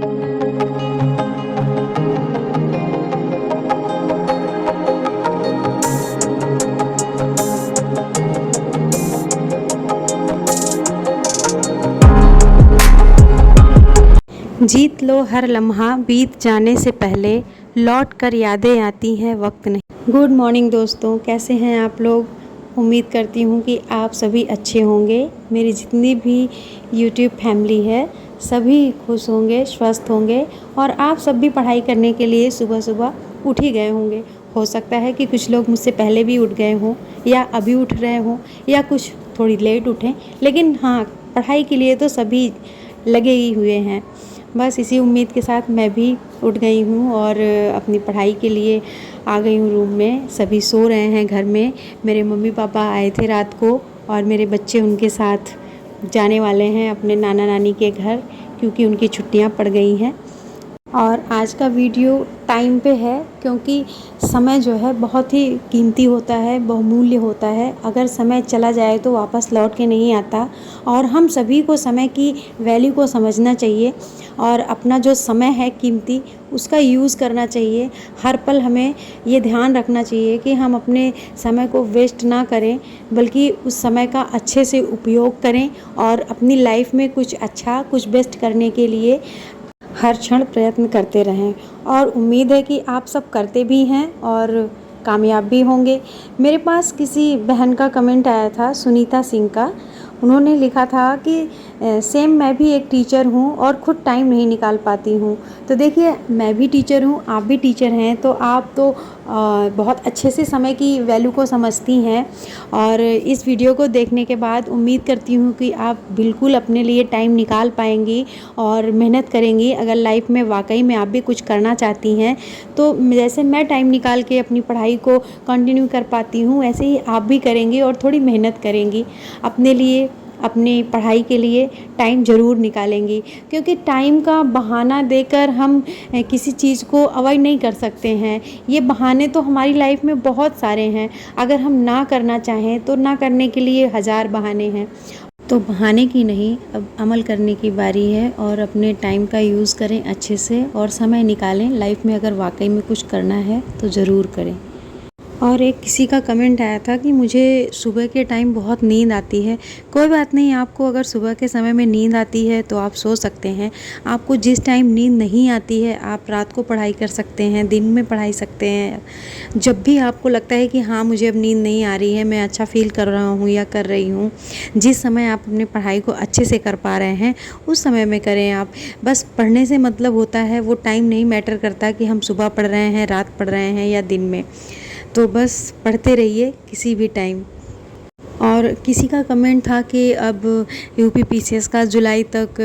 जीत लो हर लम्हा बीत जाने से पहले, लौट कर यादें आती हैं वक्त नहीं। गुड मॉर्निंग दोस्तों, कैसे हैं आप लोग। उम्मीद करती हूँ कि आप सभी अच्छे होंगे। मेरी जितनी भी यूट्यूब फैमिली है सभी खुश होंगे, स्वस्थ होंगे और आप सब भी पढ़ाई करने के लिए सुबह सुबह उठ ही गए होंगे। हो सकता है कि कुछ लोग मुझसे पहले भी उठ गए हों या अभी उठ रहे हों या कुछ थोड़ी लेट उठें, लेकिन हाँ, पढ़ाई के लिए तो सभी लगे ही हुए हैं। बस इसी उम्मीद के साथ मैं भी उठ गई हूँ और अपनी पढ़ाई के लिए आ गई हूँ रूम में। सभी सो रहे हैं घर में। मेरे मम्मी पापा आए थे रात को और मेरे बच्चे उनके साथ जाने वाले हैं अपने नाना नानी के घर, क्योंकि उनकी छुट्टियाँ पड़ गई हैं। और आज का वीडियो टाइम पे है, क्योंकि समय जो है बहुत ही कीमती होता है, बहुमूल्य होता है। अगर समय चला जाए तो वापस लौट के नहीं आता और हम सभी को समय की वैल्यू को समझना चाहिए और अपना जो समय है कीमती उसका यूज़ करना चाहिए। हर पल हमें ये ध्यान रखना चाहिए कि हम अपने समय को वेस्ट ना करें, बल्कि उस समय का अच्छे से उपयोग करें और अपनी लाइफ में कुछ अच्छा, कुछ बेस्ट करने के लिए हर क्षण प्रयत्न करते रहें। और उम्मीद है कि आप सब करते भी हैं और कामयाब भी होंगे। मेरे पास किसी बहन का कमेंट आया था, सुनीता सिंह का। उन्होंने लिखा था कि सेम मैं भी एक टीचर हूँ और ख़ुद टाइम नहीं निकाल पाती हूँ। तो देखिए, मैं भी टीचर हूँ, आप भी टीचर हैं, तो आप तो बहुत अच्छे से समय की वैल्यू को समझती हैं। और इस वीडियो को देखने के बाद उम्मीद करती हूँ कि आप बिल्कुल अपने लिए टाइम निकाल पाएंगी और मेहनत करेंगी। अगर लाइफ में वाकई में आप भी कुछ करना चाहती हैं तो जैसे मैं टाइम निकाल के अपनी पढ़ाई को कंटिन्यू कर पाती हूँ, ऐसे ही आप भी करेंगी और थोड़ी मेहनत करेंगी अपने लिए, अपनी पढ़ाई के लिए टाइम ज़रूर निकालेंगी। क्योंकि टाइम का बहाना देकर हम किसी चीज़ को अवॉइड नहीं कर सकते हैं। ये बहाने तो हमारी लाइफ में बहुत सारे हैं। अगर हम ना करना चाहें तो ना करने के लिए हज़ार बहाने हैं। तो बहाने की नहीं, अब अमल करने की बारी है और अपने टाइम का यूज़ करें अच्छे से और समय निकालें। लाइफ में अगर वाकई में कुछ करना है तो ज़रूर करें। और एक किसी का कमेंट आया था कि मुझे सुबह के टाइम बहुत नींद आती है। कोई बात नहीं, आपको अगर सुबह के समय में नींद आती है तो आप सो सकते हैं। आपको जिस टाइम नींद नहीं आती है आप रात को पढ़ाई कर सकते हैं, दिन में पढ़ाई सकते हैं। जब भी आपको लगता है कि हाँ मुझे अब नींद नहीं आ रही है, मैं अच्छा फील कर रहा हूँ या कर रही हूँ, जिस समय आप अपनी पढ़ाई को अच्छे से कर पा रहे हैं उस समय में करें आप। बस पढ़ने से मतलब होता है, वो टाइम नहीं मैटर करता कि हम सुबह पढ़ रहे हैं, रात पढ़ रहे हैं या दिन में। तो बस पढ़ते रहिए किसी भी टाइम। और किसी का कमेंट था कि अब यूपीपीसीएस का जुलाई तक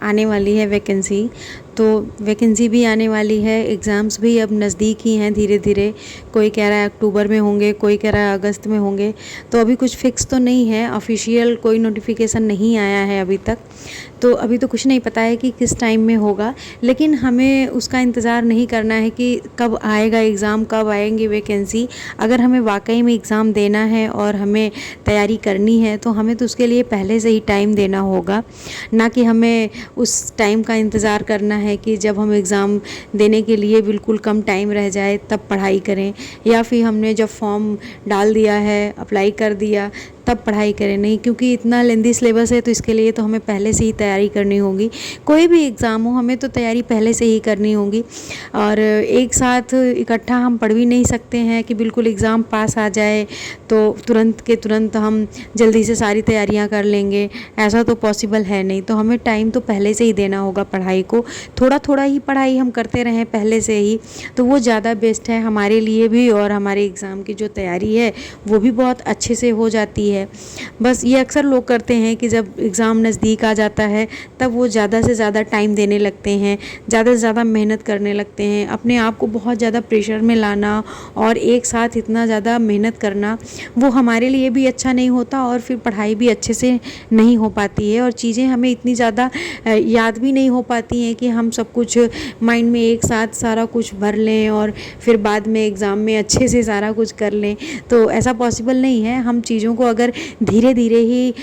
आने वाली है वैकेंसी, तो वैकेंसी भी आने वाली है। एग्ज़ाम्स भी अब नज़दीक ही हैं धीरे धीरे। कोई कह रहा है अक्टूबर में होंगे, कोई कह रहा है अगस्त में होंगे। तो अभी कुछ फिक्स तो नहीं है, ऑफिशियल कोई नोटिफिकेशन नहीं आया है अभी तक। तो अभी तो कुछ नहीं पता है कि किस टाइम में होगा, लेकिन हमें उसका इंतज़ार नहीं करना है कि कब आएगा एग्ज़ाम, कब आएंगे वैकेंसी। अगर हमें वाकई में एग्ज़ाम देना है और हमें तैयारी करनी है तो हमें तो उसके लिए पहले से ही टाइम देना होगा, ना कि हमें उस टाइम का इंतज़ार करना है कि जब हम एग्ज़ाम देने के लिए बिल्कुल कम टाइम रह जाए तब पढ़ाई करें, या फिर हमने जब फॉर्म डाल दिया है, अप्लाई कर दिया, तब पढ़ाई करें। नहीं, क्योंकि इतना लेंदी सिलेबस है तो इसके लिए तो हमें पहले से ही तैयारी करनी होगी। कोई भी एग्ज़ाम हो हमें तो तैयारी पहले से ही करनी होगी। और एक साथ इकट्ठा हम पढ़ भी नहीं सकते हैं कि बिल्कुल एग्ज़ाम पास आ जाए तो तुरंत के तुरंत हम जल्दी से सारी तैयारियां कर लेंगे, ऐसा तो पॉसिबल है नहीं। तो हमें टाइम तो पहले से ही देना होगा पढ़ाई को। थोड़ा थोड़ा ही पढ़ाई हम करते रहें पहले से ही, तो वो ज़्यादा बेस्ट है हमारे लिए भी और हमारे एग्ज़ाम की जो तैयारी है वो भी बहुत अच्छे से हो जाती है। बस ये अक्सर लोग करते हैं कि जब एग्ज़ाम नज़दीक आ जाता है तब वो ज़्यादा से ज़्यादा टाइम देने लगते हैं, ज़्यादा से ज़्यादा मेहनत करने लगते हैं। अपने आप को बहुत ज़्यादा प्रेशर में लाना और एक साथ इतना ज़्यादा मेहनत करना वो हमारे लिए भी अच्छा नहीं होता और फिर पढ़ाई भी अच्छे से नहीं हो पाती है और चीज़ें हमें इतनी ज़्यादा याद भी नहीं हो पाती हैं कि हम सब कुछ माइंड में एक साथ सारा कुछ भर लें और फिर बाद में एग्ज़ाम में अच्छे से सारा कुछ कर लें। तो ऐसा पॉसिबल नहीं है। हम चीज़ों को अगर धीरे धीरे ही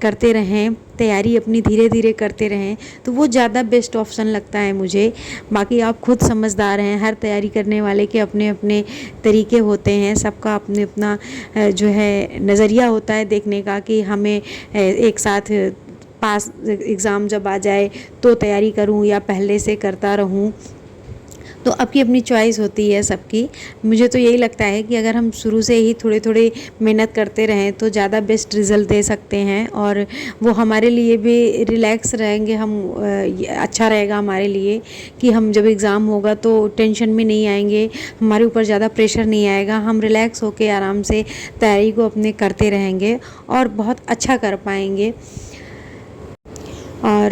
करते रहें तैयारी अपनी धीरे धीरे करते रहें तो वो ज़्यादा बेस्ट ऑप्शन लगता है मुझे। बाकी आप खुद समझदार हैं, हर तैयारी करने वाले के अपने अपने तरीके होते हैं, सबका अपने अपना जो है नज़रिया होता है देखने का कि हमें एक साथ पास एग्ज़ाम जब आ जाए तो तैयारी करूं या पहले से करता रहूं। तो अपनी अपनी चॉइस होती है सबकी। मुझे तो यही लगता है कि अगर हम शुरू से ही थोड़े थोड़े मेहनत करते रहें तो ज़्यादा बेस्ट रिज़ल्ट दे सकते हैं और वो हमारे लिए भी रिलैक्स रहेंगे हम। अच्छा रहेगा हमारे लिए कि हम जब एग्ज़ाम होगा तो टेंशन में नहीं आएंगे, हमारे ऊपर ज़्यादा प्रेशर नहीं आएगा, हम रिलैक्स होकर आराम से तैयारी को अपने करते रहेंगे और बहुत अच्छा कर पाएंगे। और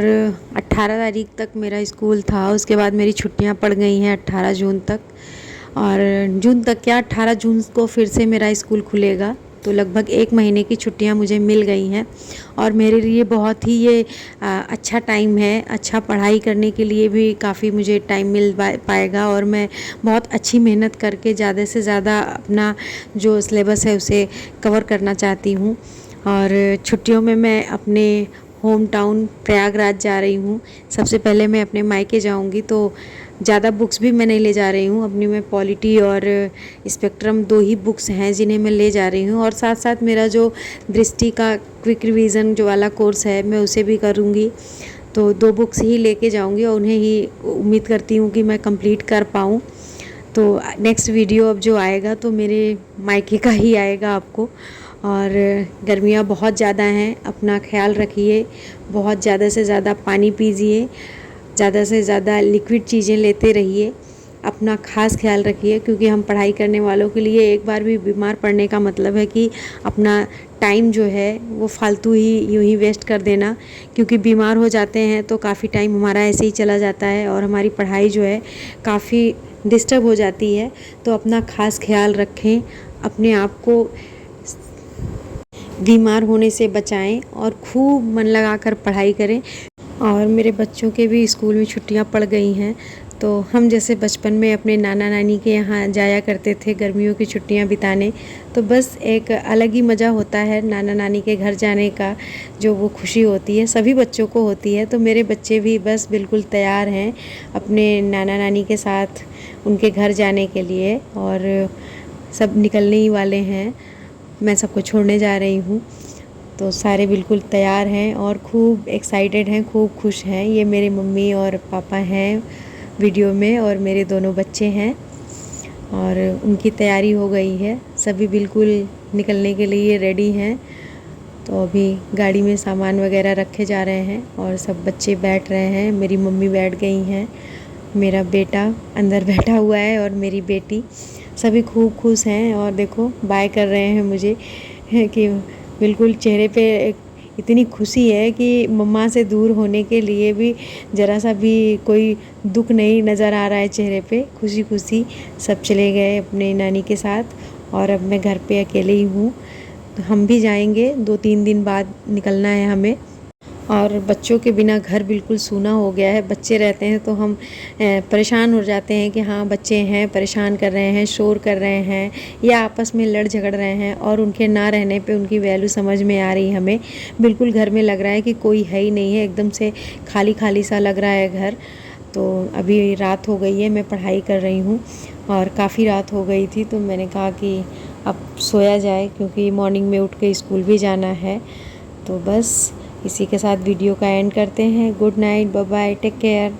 18 तारीख तक मेरा स्कूल था, उसके बाद मेरी छुट्टियां पड़ गई हैं 18 जून तक। और जून तक क्या, 18 जून को फिर से मेरा स्कूल खुलेगा, तो लगभग 1 महीने की छुट्टियां मुझे मिल गई हैं और मेरे लिए बहुत ही ये अच्छा टाइम है। अच्छा पढ़ाई करने के लिए भी काफ़ी मुझे टाइम मिल पाएगा और मैं बहुत अच्छी मेहनत करके ज़्यादा से ज़्यादा अपना जो सिलेबस है उसे कवर करना चाहती हूँ। और छुट्टियों में मैं अपने होम टाउन प्रयागराज जा रही हूँ। सबसे पहले मैं अपने मायके जाऊँगी, तो ज़्यादा बुक्स भी मैं नहीं ले जा रही हूँ अपनी। मैं पॉलिटी और स्पेक्ट्रम 2 ही बुक्स हैं जिन्हें मैं ले जा रही हूँ और साथ साथ मेरा जो दृष्टि का क्विक रिवीजन जो वाला कोर्स है मैं उसे भी करूँगी। तो 2 बुक्स ही लेके जाऊँगी और उन्हें ही उम्मीद करती हूँ कि मैं कंप्लीट कर पाऊँ। तो नेक्स्ट वीडियो अब जो आएगा तो मेरे मायके का ही आएगा आपको। और गर्मियाँ बहुत ज़्यादा हैं, अपना ख्याल रखिए, बहुत ज़्यादा से ज़्यादा पानी पीजिए, ज़्यादा से ज़्यादा लिक्विड चीज़ें लेते रहिए, अपना खास ख्याल रखिए क्योंकि हम पढ़ाई करने वालों के लिए एक बार भी बीमार पड़ने का मतलब है कि अपना टाइम जो है वो फालतू ही यूँ ही वेस्ट कर देना। क्योंकि बीमार हो जाते हैं तो काफ़ी टाइम हमारा ऐसे ही चला जाता है और हमारी पढ़ाई जो है काफ़ी डिस्टर्ब हो जाती है। तो अपना खास ख्याल रखें, अपने आप को बीमार होने से बचाएं और खूब मन लगाकर पढ़ाई करें। और मेरे बच्चों के भी स्कूल में छुट्टियां पड़ गई हैं, तो हम जैसे बचपन में अपने नाना नानी के यहाँ जाया करते थे गर्मियों की छुट्टियां बिताने, तो बस एक अलग ही मज़ा होता है नाना नानी के घर जाने का। जो वो खुशी होती है सभी बच्चों को होती है। तो मेरे बच्चे भी बस बिल्कुल तैयार हैं अपने नाना नानी के साथ उनके घर जाने के लिए और सब निकलने ही वाले हैं। मैं सबको छोड़ने जा रही हूँ, तो सारे बिल्कुल तैयार हैं और खूब एक्साइटेड हैं, खूब खुश हैं। ये मेरे मम्मी और पापा हैं वीडियो में और मेरे दोनों बच्चे हैं और उनकी तैयारी हो गई है, सभी बिल्कुल निकलने के लिए रेडी हैं। तो अभी गाड़ी में सामान वगैरह रखे जा रहे हैं और सब बच्चे बैठ रहे हैं। मेरी मम्मी बैठ गई हैं, मेरा बेटा अंदर बैठा हुआ है और मेरी बेटी, सभी खूब खुश हैं और देखो बाय कर रहे हैं मुझे कि बिल्कुल चेहरे पे इतनी खुशी है कि मम्मा से दूर होने के लिए भी ज़रा सा भी कोई दुख नहीं नज़र आ रहा है चेहरे पे। खुशी खुशी सब चले गए अपने नानी के साथ और अब मैं घर पे अकेले ही हूँ। तो हम भी जाएंगे, 2-3 दिन बाद निकलना है हमें। और बच्चों के बिना घर बिल्कुल सूना हो गया है। बच्चे रहते हैं तो हम परेशान हो जाते हैं कि हाँ बच्चे हैं, परेशान कर रहे हैं, शोर कर रहे हैं या आपस में लड़ झगड़ रहे हैं, और उनके ना रहने पे उनकी वैल्यू समझ में आ रही है हमें। बिल्कुल घर में लग रहा है कि कोई है ही नहीं है, एकदम से खाली खाली सा लग रहा है घर। तो अभी रात हो गई है, मैं पढ़ाई कर रही हूँ और काफ़ी रात हो गई थी, तो मैंने कहा कि अब सोया जाए क्योंकि मॉर्निंग में उठ के स्कूल भी जाना है। तो बस इसी के साथ वीडियो का एंड करते हैं। Good night, bye bye, take care.